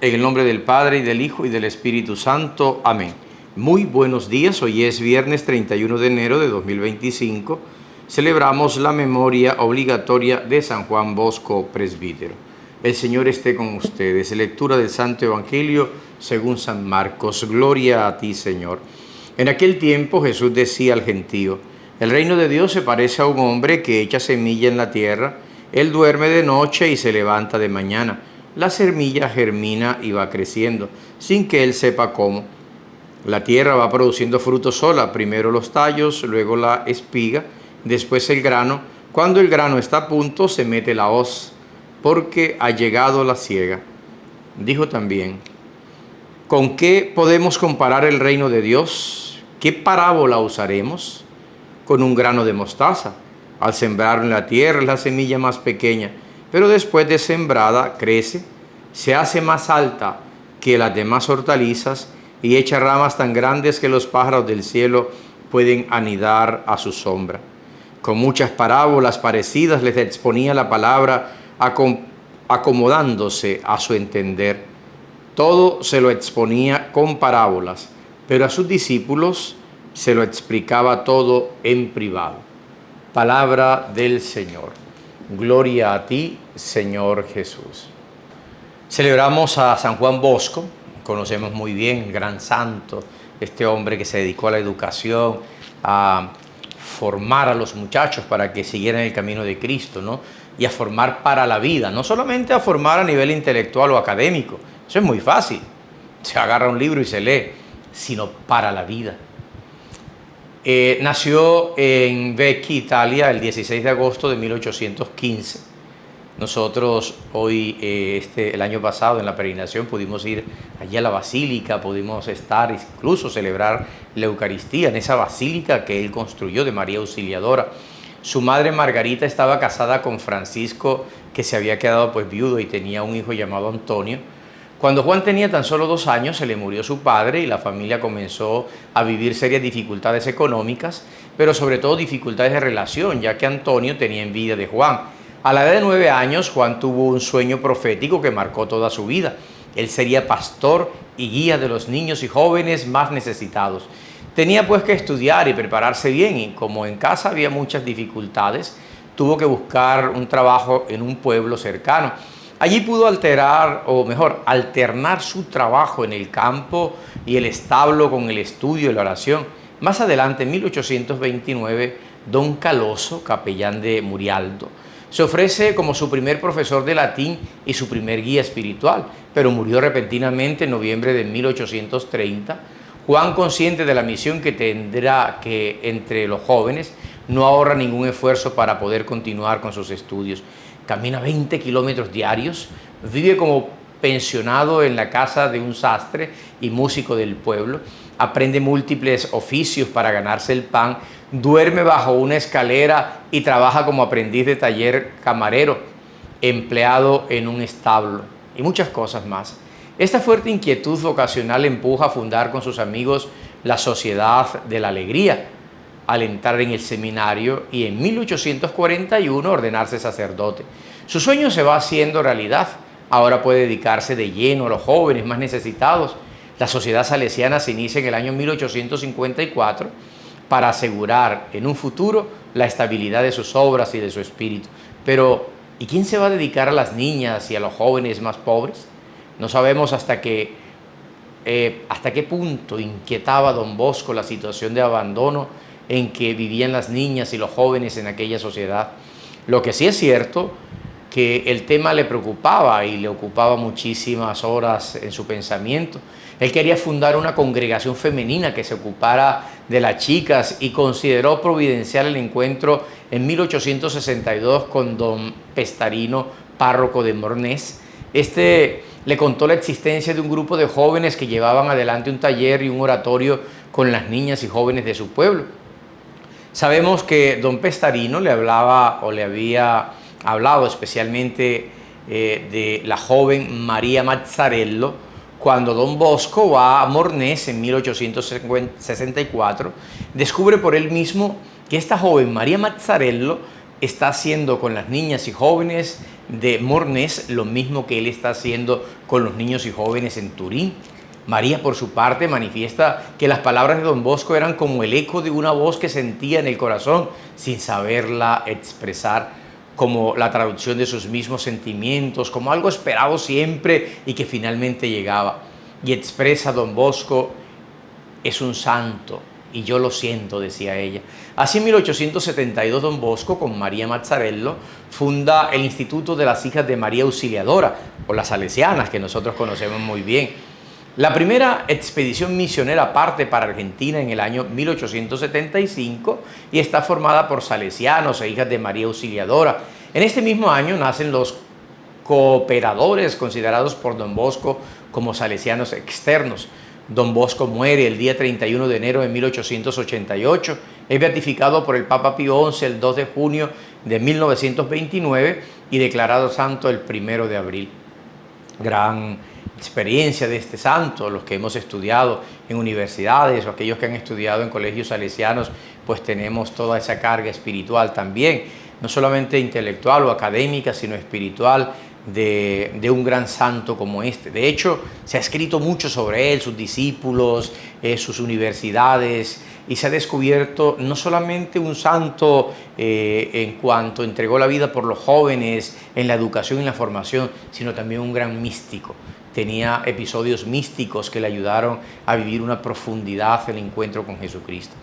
En el nombre del Padre, y del Hijo, y del Espíritu Santo. Amén. Muy buenos días. Hoy es viernes 31 de enero de 2025. Celebramos la memoria obligatoria de San Juan Bosco, presbítero. El Señor esté con ustedes. Lectura del Santo Evangelio según San Marcos. Gloria a ti, Señor. En aquel tiempo Jesús decía al gentío: el reino de Dios se parece a un hombre que echa semilla en la tierra. Él duerme de noche y se levanta de mañana. La semilla germina y va creciendo, sin que él sepa cómo. La tierra va produciendo fruto sola, primero los tallos, luego la espiga, después el grano. Cuando el grano está a punto, se mete la hoz, porque ha llegado la siega. Dijo también: ¿con qué podemos comparar el reino de Dios? ¿Qué parábola usaremos? Con un grano de mostaza. Al sembrarlo en la tierra es la semilla más pequeña, pero después de sembrada crece, se hace más alta que las demás hortalizas y echa ramas tan grandes que los pájaros del cielo pueden anidar a su sombra. Con muchas parábolas parecidas les exponía la palabra, acomodándose a su entender. Todo se lo exponía con parábolas, pero a sus discípulos se lo explicaba todo en privado. Palabra del Señor. Gloria a ti, Señor Jesús. Celebramos a San Juan Bosco. Conocemos muy bien el gran santo, este hombre que se dedicó a la educación, a formar a los muchachos para que siguieran el camino de Cristo, ¿no? Y a formar para la vida, no solamente a formar a nivel intelectual o académico. Eso es muy fácil. Se agarra un libro y se lee, sino para la vida. Nació en Vecchi, Italia, el 16 de agosto de 1815. Nosotros hoy, el año pasado, en la peregrinación, pudimos ir allí a la basílica, pudimos estar, incluso celebrar la Eucaristía en esa basílica que él construyó de María Auxiliadora. Su madre Margarita estaba casada con Francisco, que se había quedado pues viudo y tenía un hijo llamado Antonio. Cuando Juan tenía tan solo 2 años, se le murió su padre y la familia comenzó a vivir serias dificultades económicas, pero sobre todo dificultades de relación, ya que Antonio tenía envidia de Juan. A la edad de 9 años, Juan tuvo un sueño profético que marcó toda su vida. Él sería pastor y guía de los niños y jóvenes más necesitados. Tenía pues que estudiar y prepararse bien, y como en casa había muchas dificultades, tuvo que buscar un trabajo en un pueblo cercano. Allí pudo alternar su trabajo en el campo y el establo con el estudio y la oración. Más adelante, en 1829, don Caloso, capellán de Murialdo, se ofrece como su primer profesor de latín y su primer guía espiritual, pero murió repentinamente en noviembre de 1830. Juan, consciente de la misión que tendrá que entre los jóvenes, no ahorra ningún esfuerzo para poder continuar con sus estudios. Camina 20 kilómetros diarios, vive como pensionado en la casa de un sastre y músico del pueblo, aprende múltiples oficios para ganarse el pan, duerme bajo una escalera y trabaja como aprendiz de taller camarero, empleado en un establo y muchas cosas más. Esta fuerte inquietud vocacional le empuja a fundar con sus amigos la Sociedad de la Alegría, al entrar en el seminario y en 1841 ordenarse sacerdote. Su sueño se va haciendo realidad. Ahora puede dedicarse de lleno a los jóvenes más necesitados. La Sociedad Salesiana se inicia en el año 1854 para asegurar en un futuro la estabilidad de sus obras y de su espíritu. Pero, ¿y quién se va a dedicar a las niñas y a los jóvenes más pobres? No sabemos hasta qué punto inquietaba a don Bosco la situación de abandono en que vivían las niñas y los jóvenes en aquella sociedad. Lo que sí es cierto, que el tema le preocupaba y le ocupaba muchísimas horas en su pensamiento. Él quería fundar una congregación femenina que se ocupara de las chicas y consideró providencial el encuentro en 1862 con don Pestarino, párroco de Mornés. Le contó la existencia de un grupo de jóvenes que llevaban adelante un taller y un oratorio con las niñas y jóvenes de su pueblo. Sabemos que don Pestarino le había hablado especialmente de la joven María Mazzarello. Cuando don Bosco va a Mornés en 1864, descubre por él mismo que esta joven María Mazzarello está haciendo con las niñas y jóvenes de Mornés lo mismo que él está haciendo con los niños y jóvenes en Turín. María, por su parte, manifiesta que las palabras de Don Bosco eran como el eco de una voz que sentía en el corazón sin saberla expresar, como la traducción de sus mismos sentimientos, como algo esperado siempre y que finalmente llegaba. Y expresa Don Bosco: es un santo y yo lo siento, decía ella. Así en 1872 Don Bosco, con María Mazzarello, funda el Instituto de las Hijas de María Auxiliadora, o las Salesianas, que nosotros conocemos muy bien. La primera expedición misionera parte para Argentina en el año 1875 y está formada por salesianos e hijas de María Auxiliadora. En este mismo año nacen los cooperadores, considerados por Don Bosco como salesianos externos. Don Bosco muere el día 31 de enero de 1888, es beatificado por el Papa Pío XI el 2 de junio de 1929 y declarado santo el 1 de abril. Gran experiencia de este santo, los que hemos estudiado en universidades o aquellos que han estudiado en colegios salesianos, pues tenemos toda esa carga espiritual también, no solamente intelectual o académica, sino espiritual, de un gran santo como este. De hecho, se ha escrito mucho sobre él, sus discípulos, sus universidades, y se ha descubierto no solamente un santo en cuanto entregó la vida por los jóvenes en la educación y la formación, sino también un gran místico. Tenía episodios místicos que le ayudaron a vivir una profundidad en el encuentro con Jesucristo.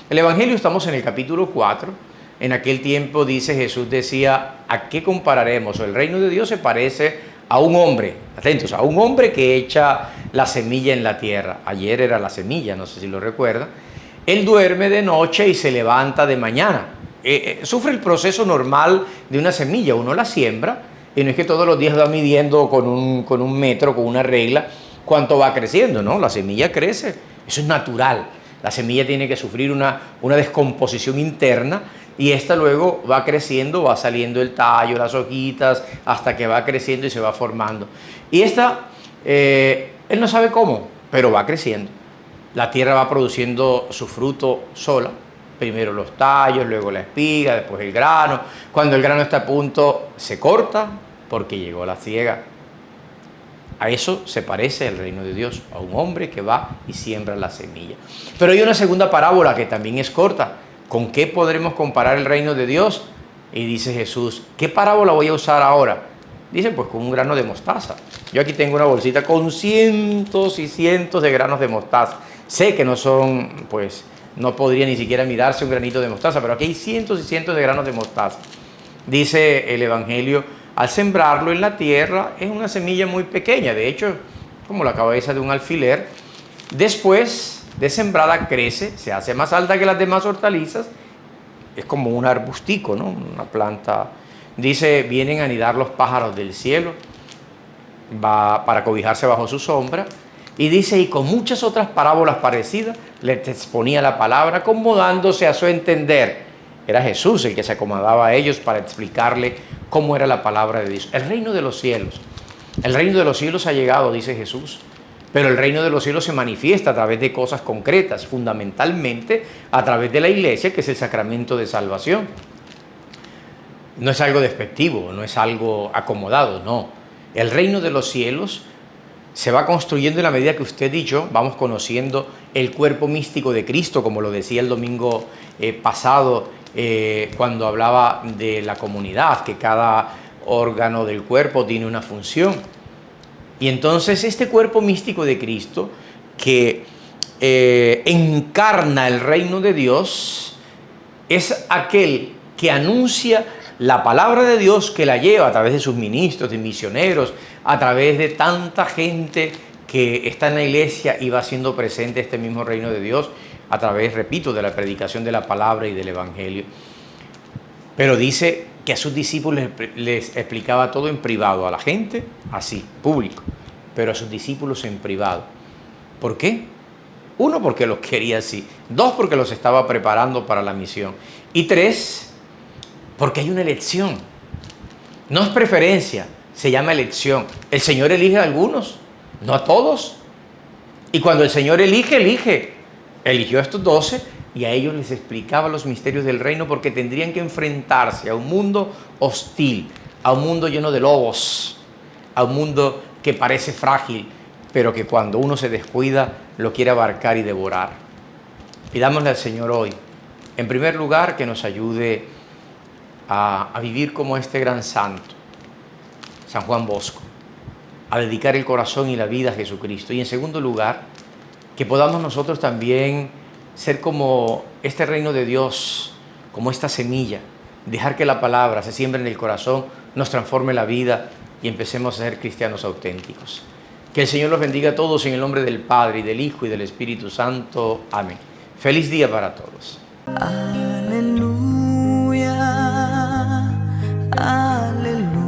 El Evangelio, estamos en el capítulo 4. En aquel tiempo, dice Jesús, decía: ¿a qué compararemos? El reino de Dios se parece a un hombre, atentos, a un hombre que echa la semilla en la tierra. Ayer era la semilla, no sé si lo recuerdan. Él duerme de noche y se levanta de mañana. Sufre el proceso normal de una semilla. Uno la siembra y no es que todos los días va midiendo con un metro, con una regla, cuánto va creciendo, ¿no? La semilla crece, eso es natural. La semilla tiene que sufrir una descomposición interna y esta luego va creciendo, va saliendo el tallo, las hojitas, hasta que va creciendo y se va formando. Y esta, él no sabe cómo, pero va creciendo. La tierra va produciendo su fruto sola. Primero los tallos, luego la espiga, después el grano. Cuando el grano está a punto, se corta porque llegó la siega. A eso se parece el reino de Dios, a un hombre que va y siembra la semilla. Pero hay una segunda parábola que también es corta. ¿Con qué podremos comparar el reino de Dios? Y dice Jesús: ¿qué parábola voy a usar ahora? Dice: pues con un grano de mostaza. Yo aquí tengo una bolsita con cientos y cientos de granos de mostaza. Sé que no son, pues, no podría ni siquiera mirarse un granito de mostaza, pero aquí hay cientos y cientos de granos de mostaza. Dice el Evangelio: al sembrarlo en la tierra es una semilla muy pequeña, de hecho, como la cabeza de un alfiler. Después de sembrada crece, se hace más alta que las demás hortalizas, es como un arbustico, ¿no? Una planta. Dice: vienen a anidar los pájaros del cielo, va para cobijarse bajo su sombra. Y dice: y con muchas otras parábolas parecidas les exponía la palabra, acomodándose a su entender. Era Jesús el que se acomodaba a ellos para explicarle cómo era la palabra de Dios. El reino de los cielos ha llegado, dice Jesús, pero el reino de los cielos se manifiesta a través de cosas concretas, fundamentalmente a través de la iglesia, que es el sacramento de salvación. No es algo despectivo, no es algo acomodado, no. El reino de los cielos se va construyendo en la medida que usted y yo vamos conociendo el cuerpo místico de Cristo, como lo decía el domingo pasado, cuando hablaba de la comunidad, que cada órgano del cuerpo tiene una función. Y entonces este cuerpo místico de Cristo, que encarna el reino de Dios, es aquel que anuncia la palabra de Dios, que la lleva a través de sus ministros, de misioneros, a través de tanta gente que está en la iglesia y va haciendo presente este mismo reino de Dios, a través, repito, de la predicación de la palabra y del evangelio. Pero dice que a sus discípulos les explicaba todo en privado, a la gente así, público, pero a sus discípulos en privado. ¿Por qué? Uno, porque los quería así. Dos, porque los estaba preparando para la misión. Y tres, porque hay una elección. No es preferencia, se llama elección. El Señor elige a algunos, no a todos. Y cuando el Señor elige, eligió a estos 12 y a ellos les explicaba los misterios del reino porque tendrían que enfrentarse a un mundo hostil, a un mundo lleno de lobos, a un mundo que parece frágil, pero que cuando uno se descuida lo quiere abarcar y devorar. Pidámosle al Señor hoy, en primer lugar, que nos ayude a vivir como este gran santo, San Juan Bosco, a dedicar el corazón y la vida a Jesucristo. Y en segundo lugar, que podamos nosotros también ser como este reino de Dios, como esta semilla, dejar que la palabra se siembre en el corazón, nos transforme la vida y empecemos a ser cristianos auténticos. Que el Señor los bendiga a todos en el nombre del Padre, y del Hijo, y del Espíritu Santo. Amén. Feliz día para todos. Aleluya, aleluya.